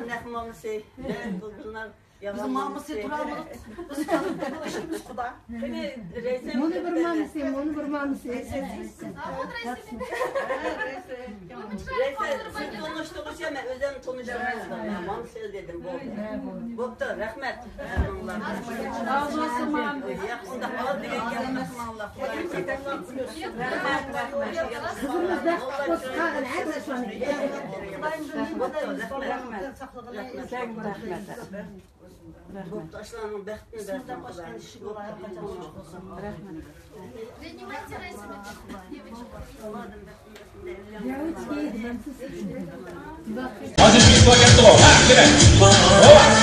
Nəhmamısı. Bunlar bizim mamısı duralım. Biz tanıdık işimiz kuda. Bunu bir mamısı. Siz konuştuğunuz şey ben özüm konuşamazdım. Mamısı dedim. Bokta rahmet. Razı olsun mamı. Yakında al diye gelmez Allah. Kızımız da kutkan her şey. Taşlarının bəxtini verdim Xuday. Занимайте рейсами. Девочки, Hadi bir paket dolar. Ha, direkt.